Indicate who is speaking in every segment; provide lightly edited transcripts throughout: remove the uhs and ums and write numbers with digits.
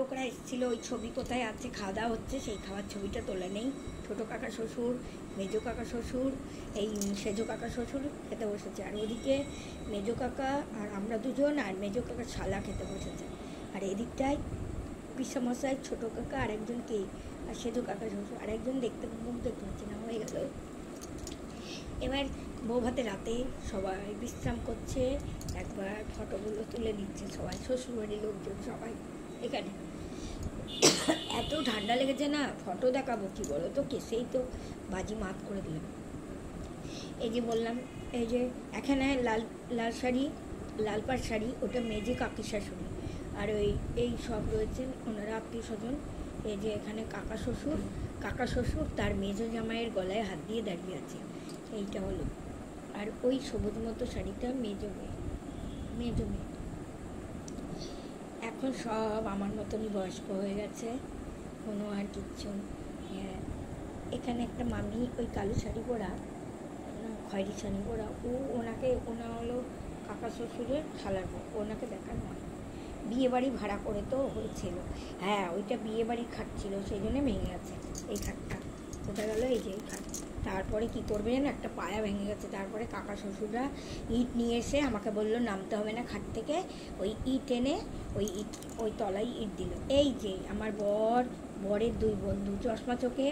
Speaker 1: লোকরা এসেছিলো, ওই ছবি কোথায় আছে, খাওয়া দাওয়া হচ্ছে, সেই খাওয়ার ছবিটা তোলা নেই। ছোটো কাকা শ্বশুর, মেজো কাকা শ্বশুর, এই সেজো কাকা শ্বশুর খেতে বসেছে, আর ওদিকে মেজো কাকা আর আমরা দুজন আর মেজো কাকার শালা খেতে বসেছে। আর এদিকটায় পিসামশাই, ছোটো কাকা আর একজন কে, আর সেজো কাকা শ্বশুর আর একজন দেখতে মুখ দেখতে পাচ্ছি না, হয়ে গেল। এবার বউ ভাতে রাতে সবাই বিশ্রাম করছে, একবার ফটোগুলো তুলে দিচ্ছে সবাই, শ্বশুরবাড়ির লোকজন সবাই এখানে। এত ঠান্ডা লেগেছে না, ফটো দেখাবো কি বলো তো, কেসেই তো বাজি মাত করে দিলাম। এই যে বললাম, এই যে এখানে লাল লাল শাড়ি, লাল পাড় শাড়ি, ওটা মেজে কাকি শাশুড়ি, আর এই সব রয়েছেন ওনারা আত্মীয় স্বজন। এই যে এখানে কাকা শ্বশুর তার মেজো জামাইয়ের গলায় হাত দিয়ে দাঁড়িয়ে আছে, এইটা হলো। আর ওই সবুজ মতো শাড়িটা মেজো মেয়ে। এখন সব আমার মতনই বয়স্ক হয়ে গেছে, কোনো আর কিচ্ছু। এখানে একটা মামি, ওই কালো শাড়ি পরা, খয়েরি শাড়ি পরা, ওনা হলো কাকা শ্বশুরের খালার বউ, ওনাকে দেখার নয়। বিয়ে বাড়ি ভাড়া করে তো হয়েছিল, হ্যাঁ ওইটা বিয়ে বাড়ি খাট ছিল, সেই জন্য ভেঙে গেছে এই খাটটা। কোথায় গেলো এই যে এই খাট। তারপরে কি করবেন, একটা পায়া ভেঙে গেছে। তারপরে কাকা শ্বশুররা ইট নিয়ে এসে আমাকে বললো নামতে হবে না খাট থেকে, ওই ইট এনে ওই তলায় ইট দিল। এই যে আমার বরের দুই বন্ধু, চশমা চোখে,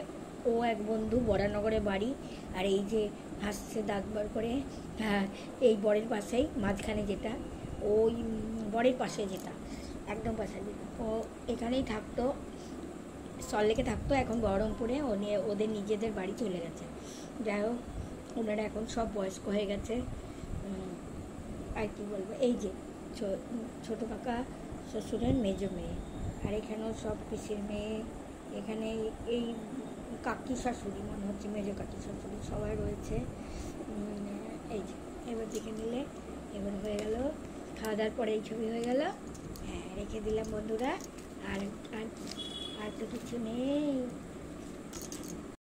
Speaker 1: ও এক বন্ধু বরানগরে বাড়ি, আর এই যে হাসছে দাগবার করে, হ্যাঁ এই বরের পাশেই মাঝখানে যেটা, ওই বরের পাশে যেটা একদম পাশে যেটা, ও এখানেই থাকতো, সল্টলেকে থাকতো, এখন বহরমপুরে ওদের নিজেদের বাড়ি চলে গেছে। যাই হোক, ওনারা এখন সব বয়স্ক হয়ে গেছে। আর কি বলবো, এই যে ছোটো কাকা শ্বশুরের মেজো মেয়ে, আর এখানেও সব পিসির মেয়ে, এখানে এই কাকি শাশুড়ি, মনে হচ্ছে মেজো কাকি শাশুড়ি, সবাই রয়েছে। এই যে এবার দেখে নিলে, এবার হয়ে গেল খাওয়া দাওয়ার পরে এই ছবি হয়ে গেল। হ্যাঁ রেখে দিলাম বন্ধুরা, আর তো কিছু নেই।